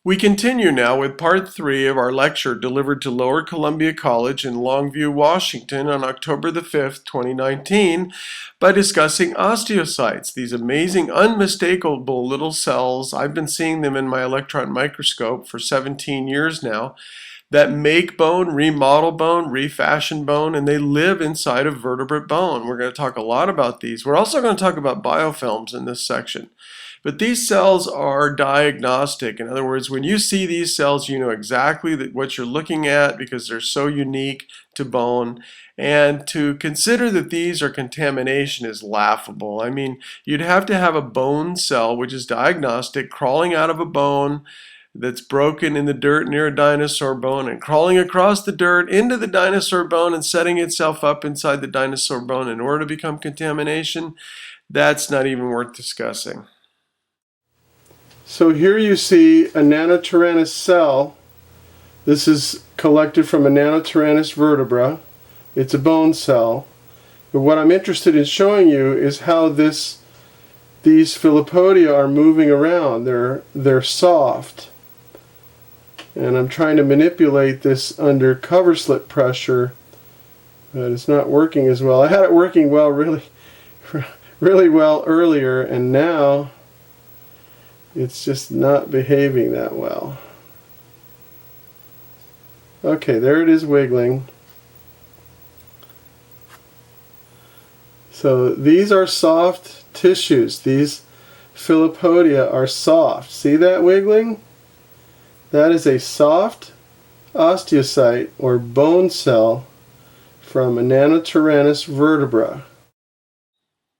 We continue now with part 3 of our lecture delivered to Lower Columbia College in Longview, Washington on October the 5th, 2019 by discussing osteocytes, these amazing, unmistakable little cells. I've been seeing them in my electron microscope for 17 years now that make bone, remodel bone, refashion bone, and they live inside of vertebrate bone. We're going to talk a lot about these. We're also going to talk about biofilms in this section. But these cells are diagnostic. In other words, when you see these cells, you know exactly what you're looking at because they're so unique to bone. And to consider that these are contamination is laughable. I mean, you'd have to have a bone cell, which is diagnostic, crawling out of a bone that's broken in the dirt near a dinosaur bone and crawling across the dirt into the dinosaur bone and setting itself up inside the dinosaur bone in order to become contamination. That's not even worth discussing. So here you see a nanotyrannus cell. This is collected from a nanotyrannus vertebra. It's a bone cell. But what I'm interested in showing you is how these filopodia are moving around. They're soft. And I'm trying to manipulate this under cover slip pressure, but it's not working as well. I had it working well, really well earlier, and now it's just not behaving that well. Okay, there it is wiggling. So these are soft tissues. These filopodia are soft. See that wiggling? That is a soft osteocyte or bone cell from a nanotyrannus vertebra.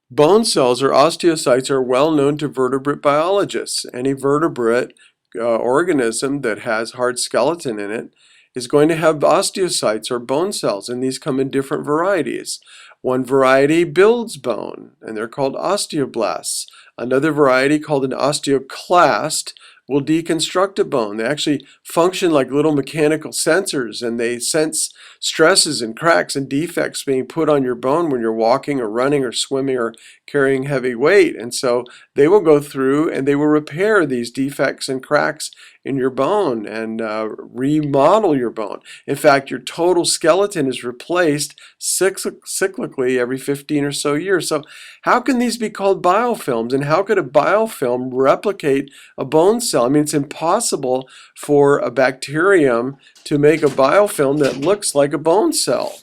Bone cells or osteocytes are well known to vertebrate biologists. Any vertebrate organism that has hard skeleton in it is going to have osteocytes or bone cells, and these come in different varieties. One variety builds bone, and they're called osteoblasts. Another variety, called an osteoclast, will deconstruct a bone. They actually function like little mechanical sensors, and they sense stresses and cracks and defects being put on your bone when you're walking or running or swimming or carrying heavy weight. And so they will go through and they will repair these defects and cracks in your bone and remodel your bone. In fact, your total skeleton is replaced cyclically every 15 or so years. So how can these be called biofilms, and how could a biofilm replicate a bone cell? I mean, it's impossible for a bacterium to make a biofilm that looks like a bone cell.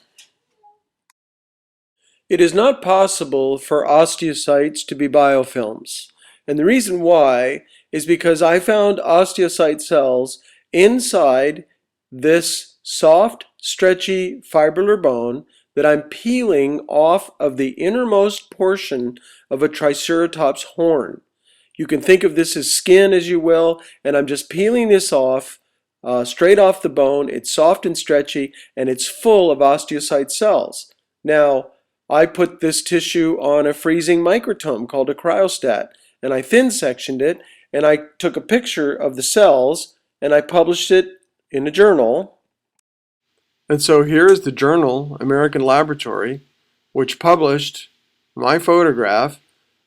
It is not possible for osteocytes to be biofilms. And the reason why is because I found osteocyte cells inside this soft, stretchy, fibrillar bone that I'm peeling off of the innermost portion of a Triceratops horn. You can think of this as skin, as you will, and I'm just peeling this off straight off the bone. It's soft and stretchy, and it's full of osteocyte cells. Now, I put this tissue on a freezing microtome called a cryostat, and I thin sectioned it, and I took a picture of the cells, and I published it in a journal. And so here is the journal, American Laboratory, which published my photograph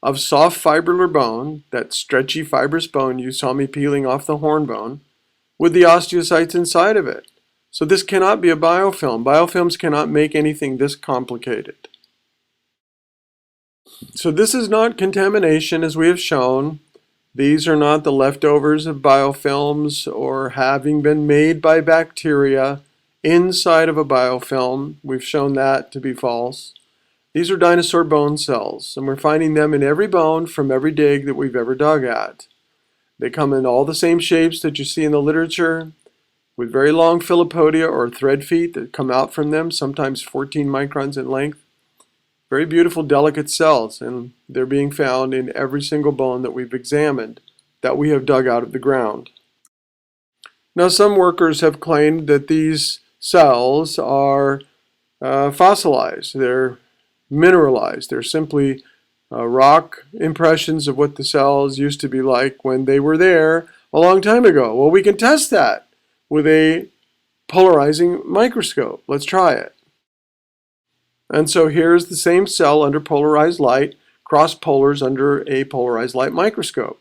of soft fibrillar bone, that stretchy fibrous bone you saw me peeling off the horn bone, with the osteocytes inside of it. So this cannot be a biofilm. Biofilms cannot make anything this complicated. So this is not contamination, as we have shown. These are not the leftovers of biofilms or having been made by bacteria inside of a biofilm. We've shown that to be false. These are dinosaur bone cells, and we're finding them in every bone from every dig that we've ever dug at. They come in all the same shapes that you see in the literature, with very long filopodia or thread feet that come out from them, sometimes 14 microns in length. Very beautiful, delicate cells, and they're being found in every single bone that we've examined, that we have dug out of the ground. Now, some workers have claimed that these cells are fossilized. They're mineralized. They're simply rock impressions of what the cells used to be like when they were there a long time ago. Well, we can test that with a polarizing microscope. Let's try it. And so here's the same cell under polarized light, cross polars under a polarized light microscope.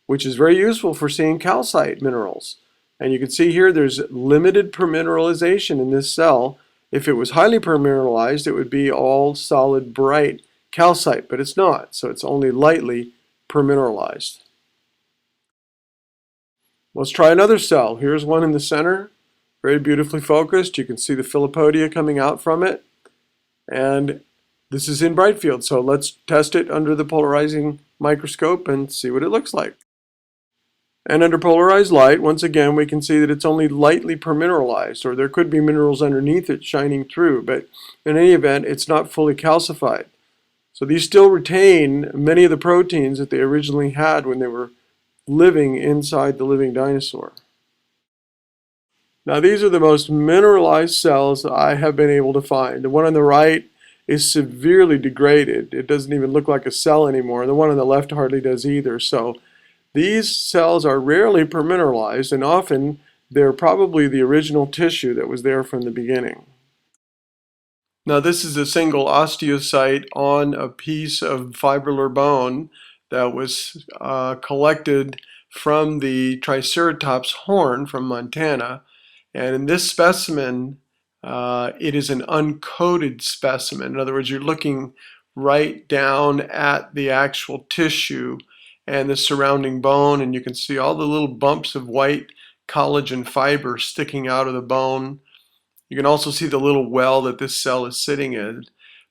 which is very useful for seeing calcite minerals. And you can see here there's limited permineralization in this cell. If it was highly permineralized, it would be all solid, bright calcite, but it's not, so it's only lightly permineralized. Let's try another cell. Here's one in the center, very beautifully focused. You can see the filopodia coming out from it. And this is in bright field, so let's test it under the polarizing microscope and see what it looks like. And under polarized light, once again, we can see that it's only lightly permineralized, or there could be minerals underneath it shining through, but in any event, it's not fully calcified. So these still retain many of the proteins that they originally had when they were living inside the living dinosaur. Now these are the most mineralized cells I have been able to find. The one on the right is severely degraded. It doesn't even look like a cell anymore. The one on the left hardly does either. So these cells are rarely permineralized, and often they're probably the original tissue that was there from the beginning. Now this is a single osteocyte on a piece of fibrillar bone that was collected from the Triceratops horn from Montana. And in this specimen, it is an uncoated specimen. In other words, you're looking right down at the actual tissue and the surrounding bone, and you can see all the little bumps of white collagen fiber sticking out of the bone. You can also see the little well that this cell is sitting in.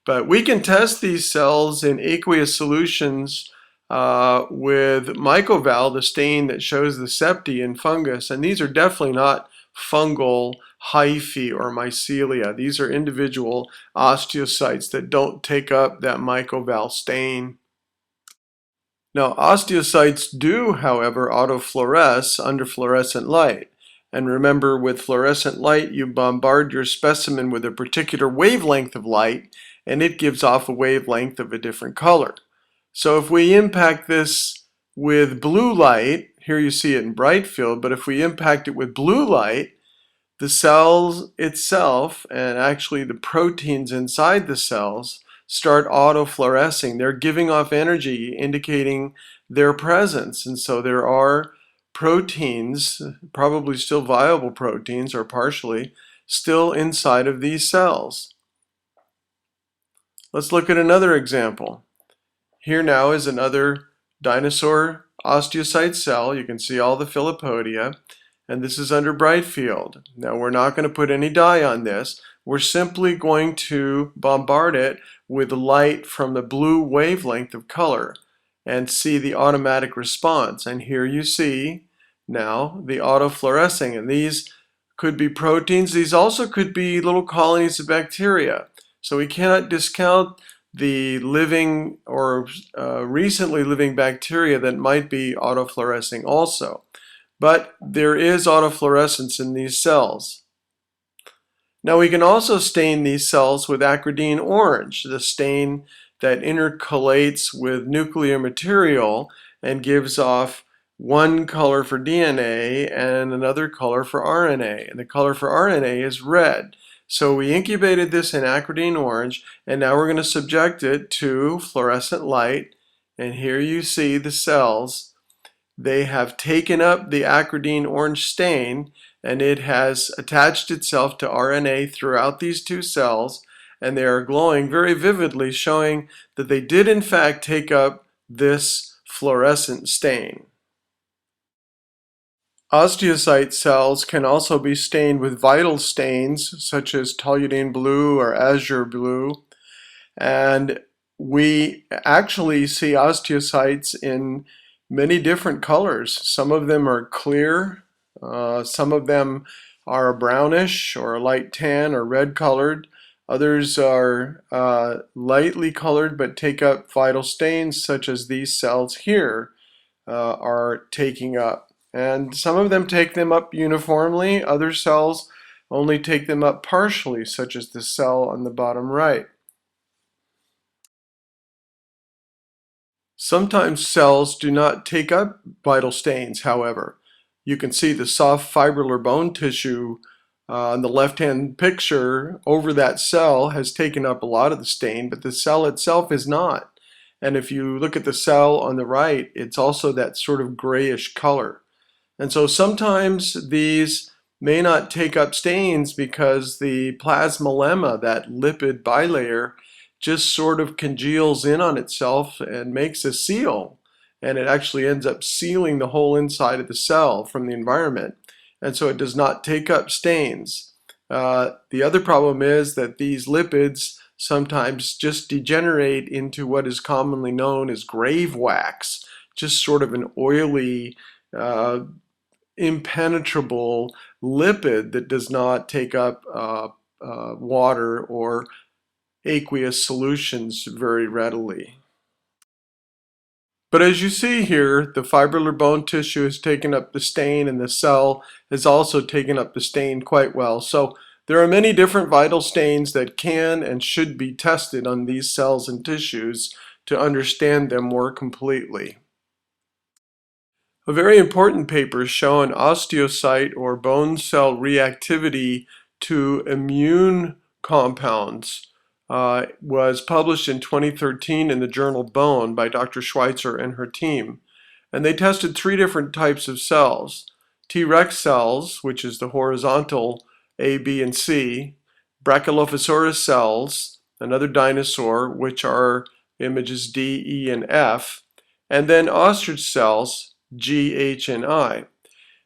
But we can test these cells in aqueous solutions with mycoval, the stain that shows the septae in fungus, and these are definitely not fungal hyphae or mycelia. These are individual osteocytes that don't take up that mycoval stain. Now, osteocytes do, however, autofluoresce under fluorescent light. And remember, with fluorescent light, you bombard your specimen with a particular wavelength of light, and it gives off a wavelength of a different color. So if we impact this with blue light, here you see it in bright field, but if we impact it with blue light, the cells itself, and actually the proteins inside the cells, start autofluorescing. They're giving off energy indicating their presence. And so there are proteins, probably still viable proteins or partially, still inside of these cells. Let's look at another example. Here now is another dinosaur osteocyte cell. You can see all the filopodia, and this is under bright field. Now we're not going to put any dye on this. We're simply going to bombard it with light from the blue wavelength of color and see the automatic response. And here you see now the autofluorescing, and these could be proteins. These also could be little colonies of bacteria. So we cannot discount the living or recently living bacteria that might be autofluorescing also. But there is autofluorescence in these cells. Now we can also stain these cells with acridine orange, the stain that intercalates with nuclear material and gives off one color for DNA and another color for RNA. And the color for RNA is red. So we incubated this in acridine orange, and now we're going to subject it to fluorescent light. And here you see the cells. They have taken up the acridine orange stain, and it has attached itself to RNA throughout these two cells, and they are glowing very vividly, showing that they did in fact take up this fluorescent stain. Osteocyte cells can also be stained with vital stains such as toluidine blue or azure blue, and we actually see osteocytes in many different colors. Some of them are clear, some of them are brownish or light tan or red colored. Others are lightly colored but take up vital stains, such as these cells here are taking up. And some of them take them up uniformly. Other cells only take them up partially, such as the cell on the bottom right. Sometimes cells do not take up vital stains, however. You can see the soft fibrillar bone tissue on the left-hand picture over that cell has taken up a lot of the stain, but the cell itself is not. And if you look at the cell on the right, it's also that sort of grayish color. And so sometimes these may not take up stains because the plasmalemma, that lipid bilayer, just sort of congeals in on itself and makes a seal. And it actually ends up sealing the whole inside of the cell from the environment. And so it does not take up stains. The other problem is that these lipids sometimes just degenerate into what is commonly known as grave wax, just sort of an oily, impenetrable lipid that does not take up water or aqueous solutions very readily. But as you see here, the fibrillar bone tissue has taken up the stain, and the cell has also taken up the stain quite well. So there are many different vital stains that can and should be tested on these cells and tissues to understand them more completely. A very important paper showing osteocyte or bone cell reactivity to immune compounds was published in 2013 in the journal Bone by Dr. Schweitzer and her team. And they tested 3 different types of cells: T-Rex cells, which is the horizontal A, B, and C; Brachylophosaurus cells, another dinosaur, which are images D, E, and F; and then ostrich cells, G, H, and I.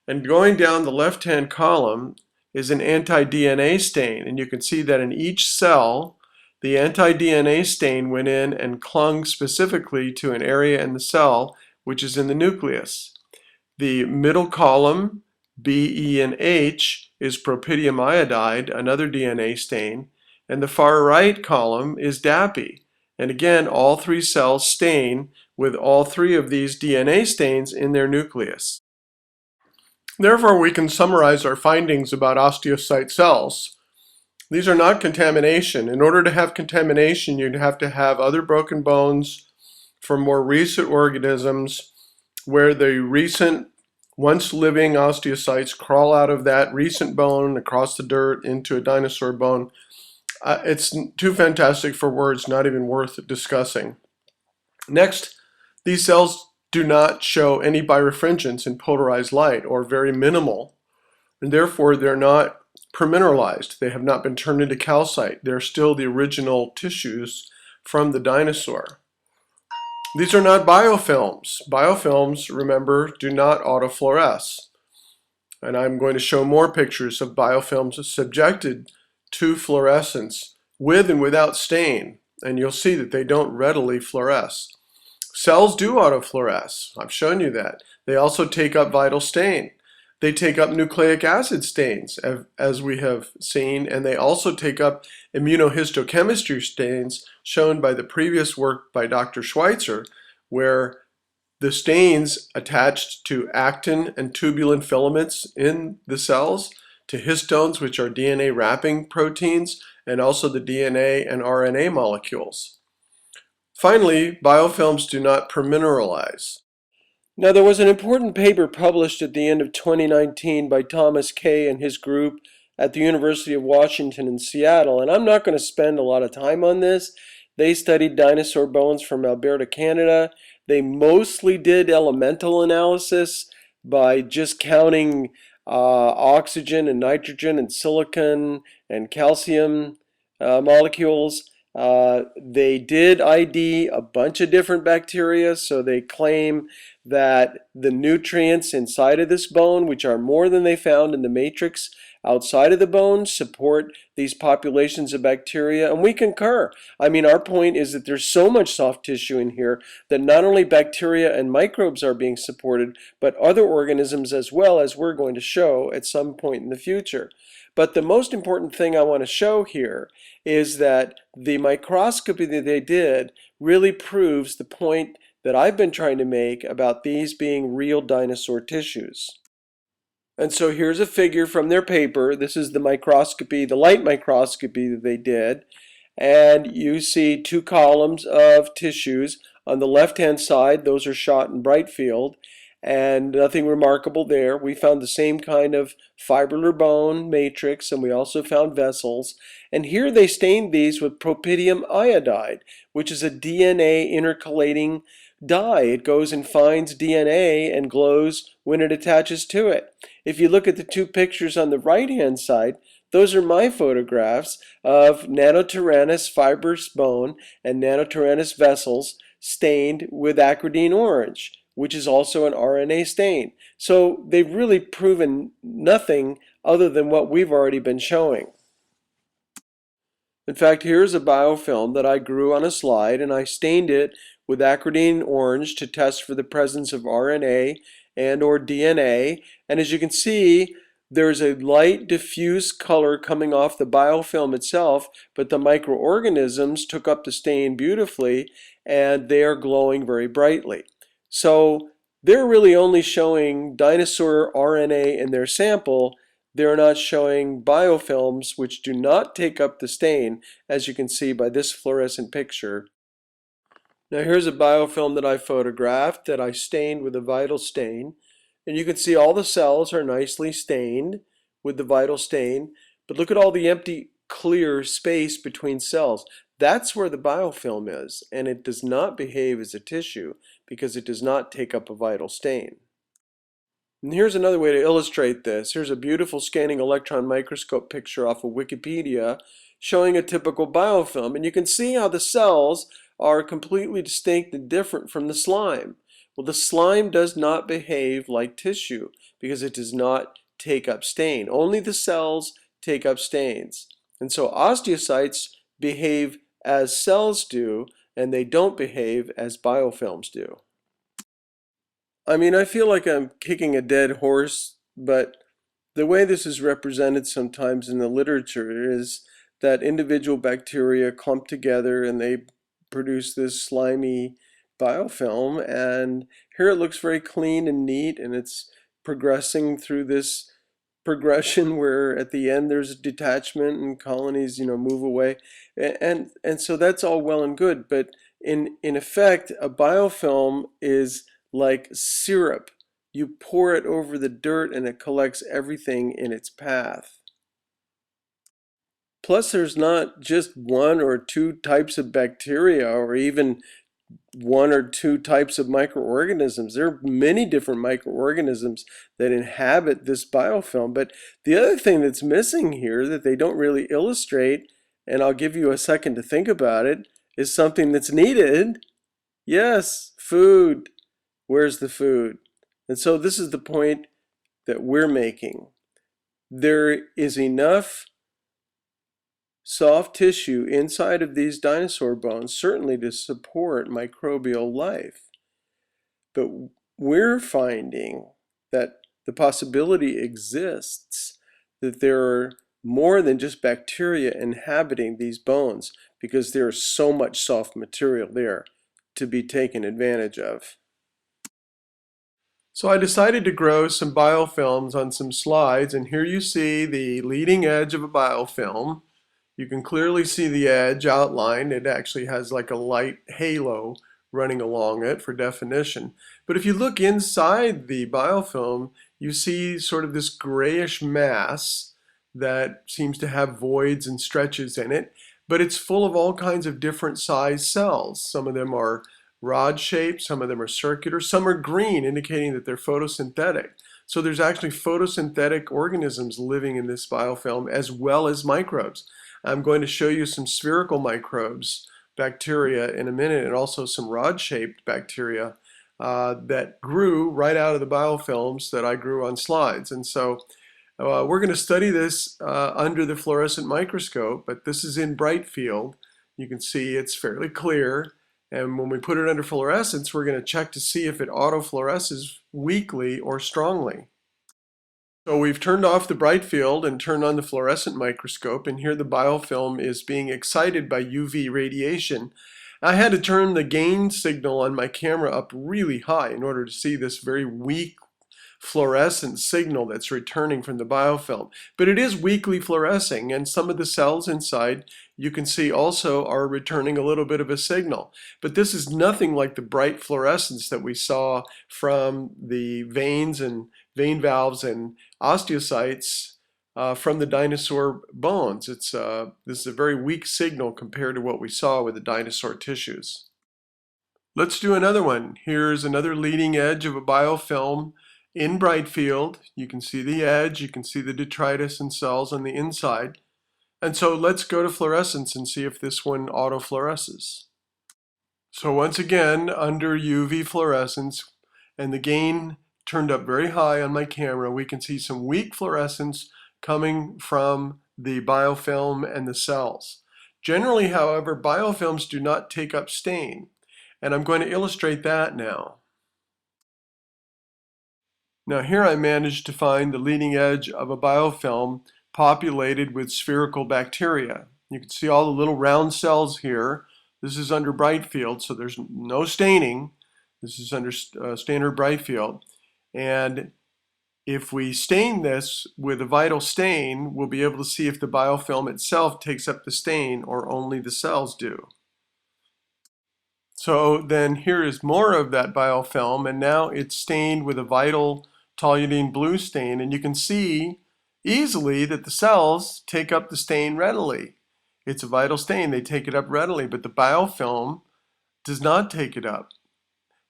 And going down the left-hand column is an anti-DNA stain, and you can see that in each cell, the anti-DNA stain went in and clung specifically to an area in the cell, which is in the nucleus. The middle column, B, E, and H, is propydium iodide, another DNA stain, and the far right column is DAPI. And again, all 3 cells stain with all 3 of these DNA stains in their nucleus. Therefore, we can summarize our findings about osteocyte cells. These are not contamination. In order to have contamination, you'd have to have other broken bones from more recent organisms where the recent, once living osteocytes crawl out of that recent bone across the dirt into a dinosaur bone. It's too fantastic for words, not even worth discussing. Next, these cells do not show any birefringence in polarized light, or very minimal, and therefore they're not permineralized. They have not been turned into calcite. They're still the original tissues from the dinosaur. These are not biofilms. Biofilms, remember, do not autofluoresce. And I'm going to show more pictures of biofilms subjected to fluorescence with and without stain, and you'll see that they don't readily fluoresce. Cells do autofluoresce. I've shown you that. They also take up vital stain. They take up nucleic acid stains, as we have seen, and they also take up immunohistochemistry stains shown by the previous work by Dr. Schweitzer, where the stains attached to actin and tubulin filaments in the cells, to histones, which are DNA wrapping proteins, and also the DNA and RNA molecules. Finally, biofilms do not permineralize. Now, there was an important paper published at the end of 2019 by Thomas Kay and his group at the University of Washington in Seattle, and I'm not going to spend a lot of time on this. They studied dinosaur bones from Alberta, Canada. They mostly did elemental analysis by just counting oxygen and nitrogen and silicon and calcium molecules. They did ID a bunch of different bacteria, so they claim that the nutrients inside of this bone, which are more than they found in the matrix outside of the bone, support these populations of bacteria, and we concur. I mean, our point is that there's so much soft tissue in here that not only bacteria and microbes are being supported, but other organisms as well, as we're going to show at some point in the future. But the most important thing I want to show here is that the microscopy that they did really proves the point that I've been trying to make about these being real dinosaur tissues. And so here's a figure from their paper. This is the microscopy, the light microscopy that they did. And you see 2 columns of tissues. On the left-hand side, those are shot in bright field. and nothing remarkable there. We found the same kind of fibrillar bone matrix, and we also found vessels. And here they stained these with propydium iodide, which is a DNA intercalating dye. It goes and finds DNA and glows when it attaches to it. If you look at the two pictures on the right-hand side, those are my photographs of nanotyrannus fibrous bone and nanotyrannus vessels stained with acridine orange, which is also an RNA stain. So they've really proven nothing other than what we've already been showing. In fact, here's a biofilm that I grew on a slide, and I stained it with acridine orange to test for the presence of RNA and or DNA. And as you can see, there's a light diffuse color coming off the biofilm itself, but the microorganisms took up the stain beautifully, and they are glowing very brightly. So they're really only showing dinosaur RNA in their sample. They're not showing biofilms which do not take up the stain, as you can see by this fluorescent picture. Now here's a biofilm that I photographed that I stained with a vital stain. And you can see all the cells are nicely stained with the vital stain. But look at all the empty, clear space between cells. That's where the biofilm is, and it does not behave as a tissue because it does not take up a vital stain. And here's another way to illustrate this. Here's a beautiful scanning electron microscope picture off of Wikipedia showing a typical biofilm. And you can see how the cells are completely distinct and different from the slime. Well, the slime does not behave like tissue because it does not take up stain. Only the cells take up stains. And so osteocytes behave as cells do, and they don't behave as biofilms do. I mean, I feel like I'm kicking a dead horse, but the way this is represented sometimes in the literature is that individual bacteria clump together and they produce this slimy biofilm, and here it looks very clean and neat, and it's progressing through this progression where at the end there's a detachment and colonies move away, and so that's all well and good, but in effect a biofilm is like syrup. You pour it over the dirt and it collects everything in its path. Plus, there's not just one or two types of bacteria or even one or two types of microorganisms. There are many different microorganisms that inhabit this biofilm. But the other thing that's missing here that they don't really illustrate, and I'll give you a second to think about it, is something that's needed. Yes, food. Where's the food? And so this is the point that we're making. There is enough soft tissue inside of these dinosaur bones certainly to support microbial life. But we're finding that the possibility exists that there are more than just bacteria inhabiting these bones because there is so much soft material there to be taken advantage of. So I decided to grow some biofilms on some slides, and here you see the leading edge of a biofilm. You can clearly see the edge outlined. It actually has like a light halo running along it for definition. But if you look inside the biofilm, you see sort of this grayish mass that seems to have voids and stretches in it, but it's full of all kinds of different size cells. Some of them are rod-shaped, some of them are circular, some are green, indicating that they're photosynthetic. So there's actually photosynthetic organisms living in this biofilm as well as microbes. I'm going to show you some spherical microbes, bacteria, in a minute, and also some rod-shaped bacteria that grew right out of the biofilms that I grew on slides. And so we're going to study this under the fluorescent microscope, but this is in bright field. You can see it's fairly clear. And when we put it under fluorescence, we're going to check to see if it autofluoresces weakly or strongly. So we've turned off the bright field and turned on the fluorescent microscope, and here the biofilm is being excited by UV radiation. I had to turn the gain signal on my camera up really high in order to see this very weak fluorescent signal that's returning from the biofilm. But it is weakly fluorescing, and some of the cells inside you can see also are returning a little bit of a signal. But this is nothing like the bright fluorescence that we saw from the veins and vein valves and osteocytes from the dinosaur bones. This is a very weak signal compared to what we saw with the dinosaur tissues. Let's do another one. Here's another leading edge of a biofilm in bright field. You can see the edge, you can see the detritus and cells on the inside. And so let's go to fluorescence and see if this one autofluoresces. So once again, under UV fluorescence, and the gain turned up very high on my camera, we can see some weak fluorescence coming from the biofilm and the cells. Generally, however, biofilms do not take up stain. And I'm going to illustrate that now. Now here I managed to find the leading edge of a biofilm populated with spherical bacteria. You can see all the little round cells here. This is under bright field, so there's no staining. This is under standard bright field. And if we stain this with a vital stain, we'll be able to see if the biofilm itself takes up the stain or only the cells do. So then here is more of that biofilm, and now it's stained with a vital toluidine blue stain, and you can see easily that the cells take up the stain readily. It's a vital stain, they take it up readily, but the biofilm does not take it up.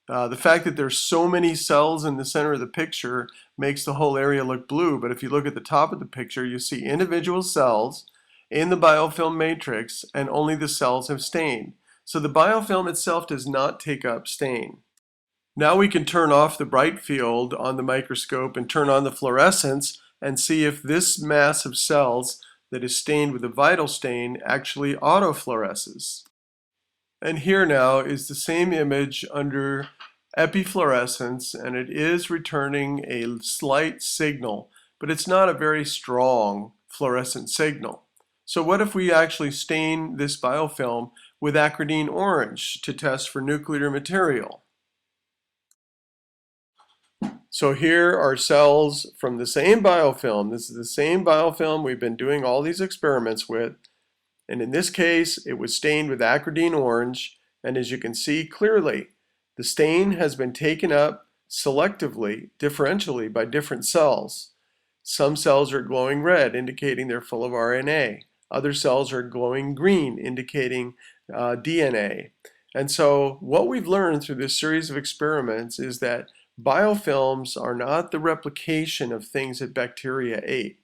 The fact that there's so many cells in the center of the picture makes the whole area look blue, but if you look at the top of the picture, you see individual cells in the biofilm matrix, and only the cells have stain. So the biofilm itself does not take up stain. Now we can turn off the bright field on the microscope and turn on the fluorescence and see if this mass of cells that is stained with a vital stain actually autofluoresces. And here now is the same image under epifluorescence, and it is returning a slight signal, but it's not a very strong fluorescent signal. So what if we actually stain this biofilm with acridine orange to test for nuclear material? So here are cells from the same biofilm. This is the same biofilm we've been doing all these experiments with. And in this case, it was stained with acridine orange. And as you can see clearly, the stain has been taken up selectively, differentially by different cells. Some cells are glowing red, indicating they're full of RNA. Other cells are glowing green, indicating DNA. And so what we've learned through this series of experiments is that biofilms are not the replication of things that bacteria ate.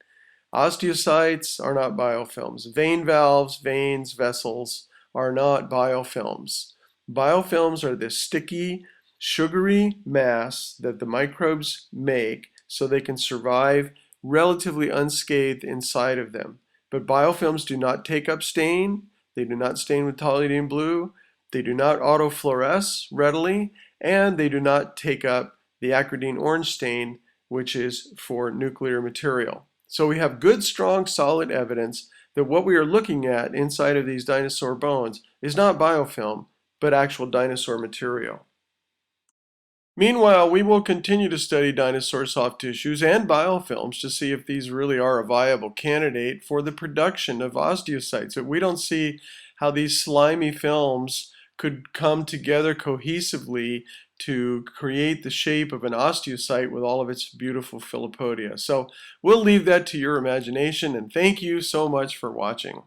Osteocytes are not biofilms. Vein valves, veins, vessels are not biofilms. Biofilms are this sticky, sugary mass that the microbes make so they can survive relatively unscathed inside of them. But biofilms do not take up stain, they do not stain with toluidine blue, they do not autofluoresce readily, and they do not take up the acridine orange stain, which is for nuclear material. So we have good, strong, solid evidence that what we are looking at inside of these dinosaur bones is not biofilm, but actual dinosaur material. Meanwhile, we will continue to study dinosaur soft tissues and biofilms to see if these really are a viable candidate for the production of osteocytes. We don't see how these slimy films could come together cohesively to create the shape of an osteocyte with all of its beautiful filopodia. So we'll leave that to your imagination, and thank you so much for watching.